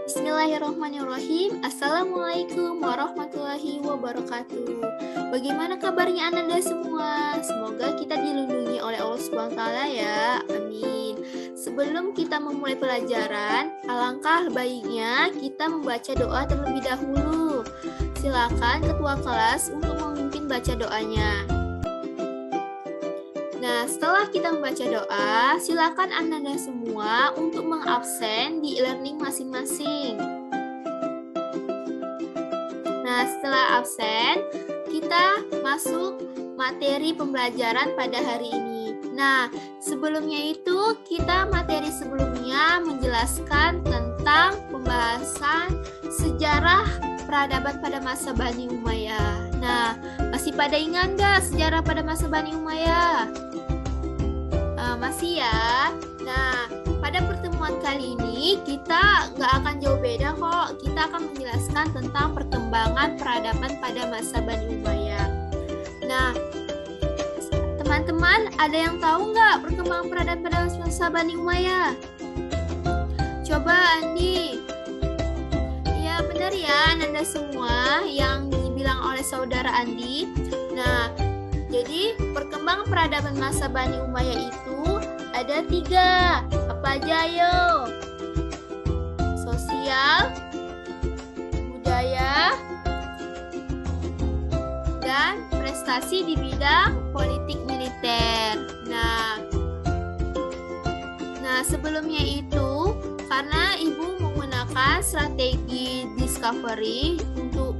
Bismillahirrahmanirrahim. Assalamualaikum warahmatullahi wabarakatuh. Bagaimana kabarnya Ananda semua? Semoga kita dilindungi oleh Allah SWT ya. Amin. Sebelum kita memulai pelajaran, alangkah baiknya kita membaca doa terlebih dahulu. Silakan ketua kelas untuk memimpin baca doanya. Nah, setelah kita membaca doa, silakan Ananda semua untuk mengabsen di e-learning masing-masing. Nah, setelah absen, kita masuk materi pembelajaran pada hari ini. Nah, sebelumnya itu materi sebelumnya menjelaskan tentang pembahasan sejarah peradaban pada masa Bani Umayyah. Nah, masih pada ingat nggak sejarah pada masa Bani Umayyah? Masih ya? Nah, pada pertemuan kali ini kita nggak akan jauh beda kok. Kita akan menjelaskan tentang perkembangan peradaban pada masa Bani Umayyah. Nah, teman-teman ada yang tahu nggak perkembangan peradaban pada masa Bani Umayyah? Coba Andi. Ya benar ya, Anda semua yang dibilang oleh saudara Andi. Nah, jadi perkembangan peradaban masa Bani Umayyah itu ada 3. Apa aja ayo? Sosial, budaya, dan prestasi di bidang politik militer. Nah sebelumnya itu karena Ibu menggunakan strategi discovery untuk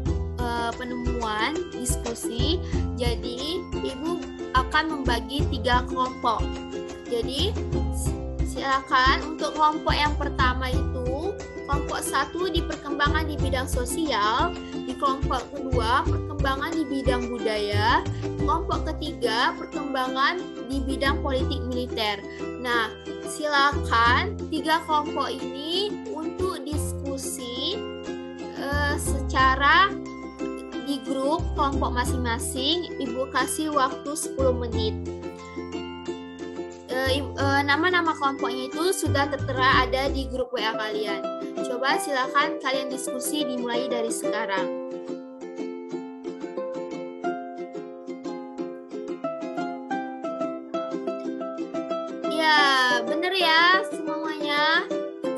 penemuan diskusi, jadi Ibu akan membagi 3 kelompok. Jadi silakan untuk kelompok yang pertama itu kelompok 1 di perkembangan di bidang sosial, di kelompok kedua perkembangan di bidang budaya, kelompok ketiga perkembangan di bidang politik militer. Nah, silakan 3 kelompok ini untuk diskusi secara di grup kelompok masing-masing. Ibu kasih waktu 10 menit. Nama-nama kelompoknya itu sudah tertera ada di grup WA kalian. Coba silakan kalian diskusi dimulai dari sekarang. Ya, benar ya semuanya.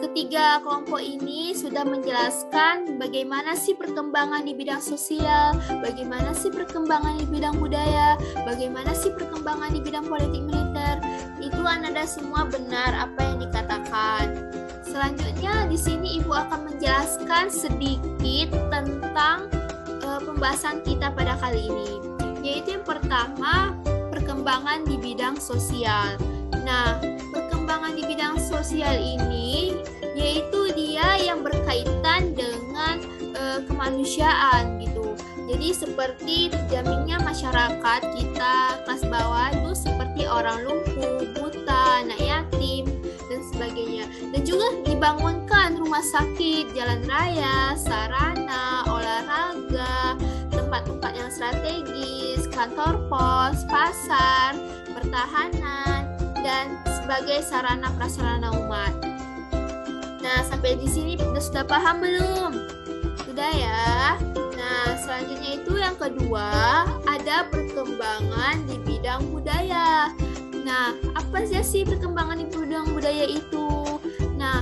Ketiga kelompok ini sudah menjelaskan bagaimana sih perkembangan di bidang sosial, bagaimana sih perkembangan di bidang budaya, bagaimana sih perkembangan di bidang politik militer. Itu Ananda semua benar apa yang dikatakan. Selanjutnya di sini Ibu akan menjelaskan sedikit tentang pembahasan kita pada kali ini, yaitu yang pertama perkembangan di bidang sosial. Nah, perkembangan di bidang sosial ini yaitu dia yang berkaitan dengan kemanusiaan gitu. Jadi seperti terjaminnya masyarakat kita kelas bawah itu seperti orang lumpuh, buta, anak yatim, dan sebagainya. Dan juga dibangunkan rumah sakit, jalan raya, sarana, olahraga, tempat-tempat yang strategis, kantor pos, pasar, pertahanan, dan sebagai sarana prasarana umat. Nah, sampai di sini sudah paham belum? Sudah ya. Nah, selanjutnya itu yang kedua, ada perkembangan di bidang budaya. Nah, apa sih perkembangan di bidang budaya itu? Nah,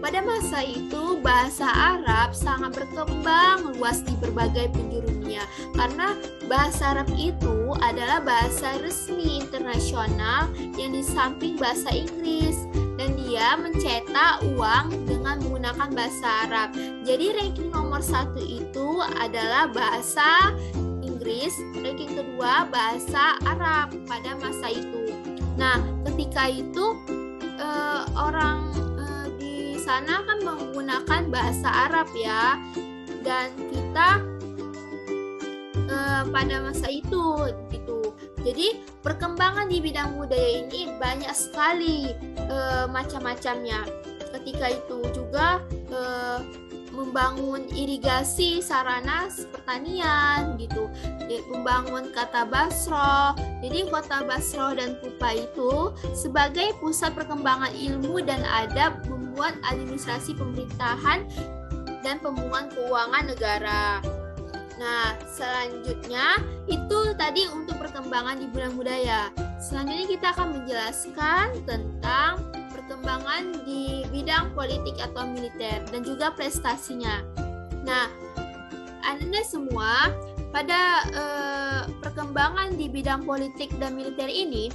pada masa itu bahasa Arab sangat berkembang luas di berbagai penjuru dunia. Karena bahasa Arab itu adalah bahasa resmi internasional yang di samping bahasa Inggris. Dan dia mencetak uang dengan menggunakan bahasa Arab. Jadi ranking nomor 1 itu adalah bahasa Inggris, ranking kedua bahasa Arab pada masa itu. Nah, ketika itu orang di sana kan menggunakan bahasa Arab ya, dan kita pada masa itu gitu. Jadi perkembangan di bidang budaya ini banyak sekali macam-macamnya. Ketika itu juga membangun irigasi sarana pertanian gitu, membangun kota Basra. Jadi kota Basra dan Kufa itu sebagai pusat perkembangan ilmu dan adab, membuat administrasi pemerintahan dan pembuangan keuangan negara. Nah, selanjutnya itu tadi untuk perkembangan di bidang budaya. Selanjutnya kita akan menjelaskan tentang perkembangan di bidang politik atau militer dan juga prestasinya. Nah, Anda semua pada perkembangan di bidang politik dan militer ini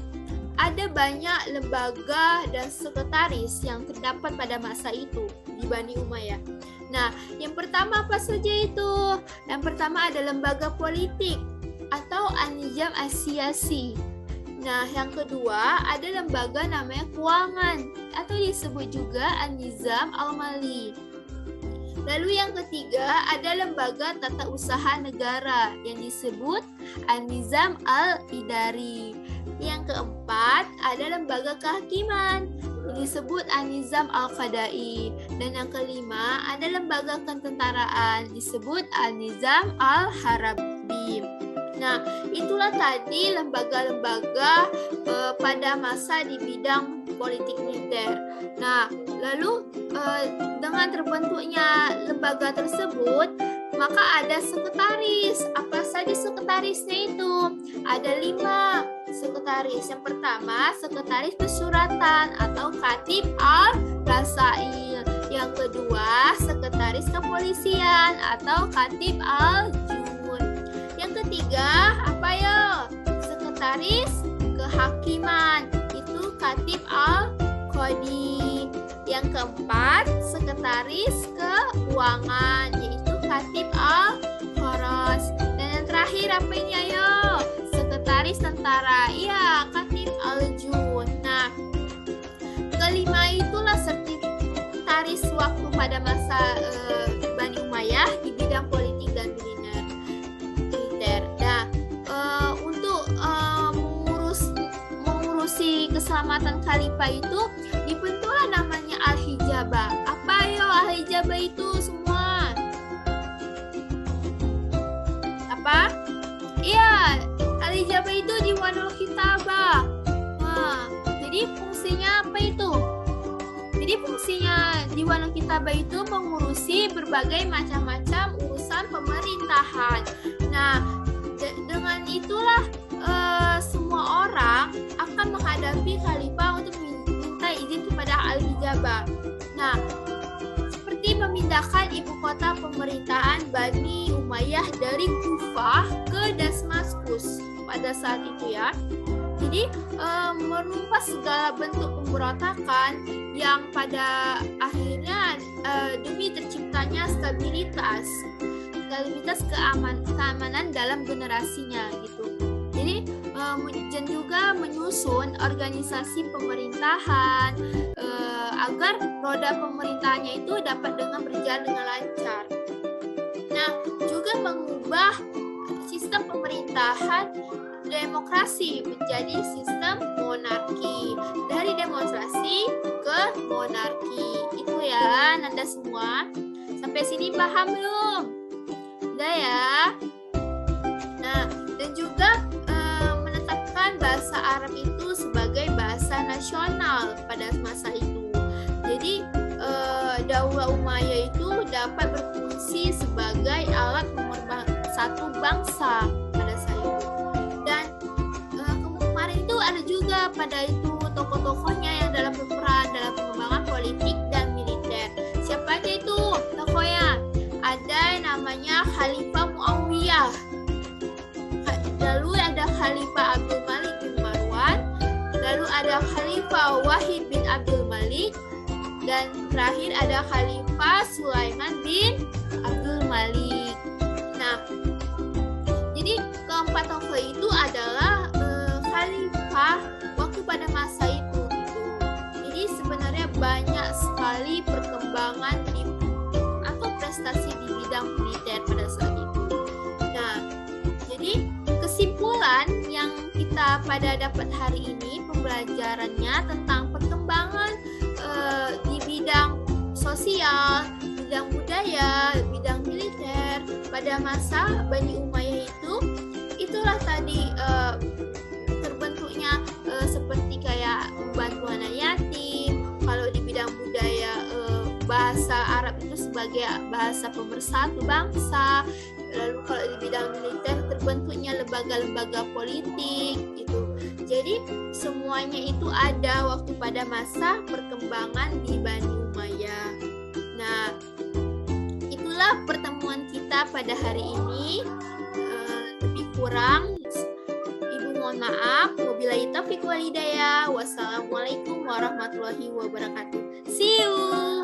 ada banyak lembaga dan sekretaris yang terdapat pada masa itu di Bani Umayyah. Nah, yang pertama apa saja itu? Yang pertama ada lembaga politik atau An-Nizam As-Siyasi. Nah, yang kedua ada lembaga namanya keuangan atau disebut juga An-Nizam Al-Mali. Lalu yang ketiga ada lembaga tata usaha negara yang disebut An-Nizam Al-Idari. Yang keempat ada lembaga kehakiman yang disebut An-Nizam Al-Qadai. Dan yang kelima ada lembaga ketentaraan disebut An-Nizam Al-Harabi. Nah, itulah tadi lembaga-lembaga pada masa di bidang politik militer. Nah, lalu dengan terbentuknya lembaga tersebut, maka ada sekretaris. Apa saja sekretarisnya itu? Ada 5 sekretaris. Yang pertama, sekretaris persuratan atau Khatib Al-Rasail. Yang kedua, sekretaris kepolisian atau Khatib Al-Jun. Yang ketiga, apa ya? Sekretaris kehakiman, itu Khatib Al-Qadi. Yang keempat, sekretaris keuangan, yaitu Khatib Al-Kharas. Dan yang terakhir apa ini ayo? Sekretaris tentara, iya Khatib Al-Jun. Nah, kelima itulah sekretaris waktu pada masa Bani Umayyah di bidang politik dan militer. Nah, untuk mengurusi keselamatan khalifah itu dibentuklah namanya Al-Hijabah. Apa yo Al-Hijabah itu semua? Apa? Iya, Al-Hijabah itu Diwanul Kitabah. Nah, jadi fungsinya apa itu? Jadi fungsinya Diwanul Kitabah itu mengurusi berbagai macam-macam urusan pemerintahan. Nah, dengan itulah semua orang akan menghadapi khalifah untuk minta izin kepada Al-Hijabah. Nah, seperti memindahkan ibu kota pemerintahan Bani Umayyah dari Kufah ke Damaskus pada saat itu ya. Jadi menumpas segala bentuk pemberontakan yang pada akhirnya demi terciptanya stabilitas keamanan dalam generasinya gitu. Jadi dan juga menyusun organisasi pemerintahan agar roda pemerintahannya itu dapat berjalan dengan lancar. Nah, juga mengubah sistem pemerintahan demokrasi menjadi sistem monarki, dari demonstrasi ke monarki. Itu ya, Nanda semua. Sampai sini paham belum? Udah ya. Nah, dan juga menetapkan bahasa Arab itu sebagai bahasa nasional pada masa itu. Jadi Daulah Umayyah itu dapat berfungsi sebagai alat pemersatu bangsa pada saat itu. Dan kemarin itu ada juga pada itu tokoh-tokohnya yang dalam berperan dalam pengembangan politik dan militer. Siapa aja itu tokohnya? Ada yang namanya Khalifah Muawiyah. Lalu ada Khalifah Abdul Malik bin Marwan. Lalu ada Khalifah Wahid bin Abdul Malik. Dan terakhir ada Khalifah Sulaiman bin Abdul Malik. Nah, jadi keempat tokoh itu adalah khalifah waktu pada masa itu gitu. Jadi sebenarnya banyak sekali perkembangan berprestasi di bidang militer pada saat itu. Nah, jadi kesimpulan yang kita pada dapat hari ini pembelajarannya tentang perkembangan di bidang sosial, bidang budaya, bidang militer pada masa Bani Umayyah itulah tadi terbentuknya seperti kayak membantu anak yatim. Kalau di bidang budaya bahasa Arab itu sebagai bahasa pemersatu bangsa. Lalu kalau di bidang militer terbentuknya lembaga-lembaga politik gitu. Jadi semuanya itu ada waktu pada masa perkembangan di Bani Umayyah. Nah, itulah pertemuan kita pada hari ini. Lebih kurang Ibu mohon maaf. Wabillahi taufiq wal hidayah. Wassalamualaikum warahmatullahi wabarakatuh. See you.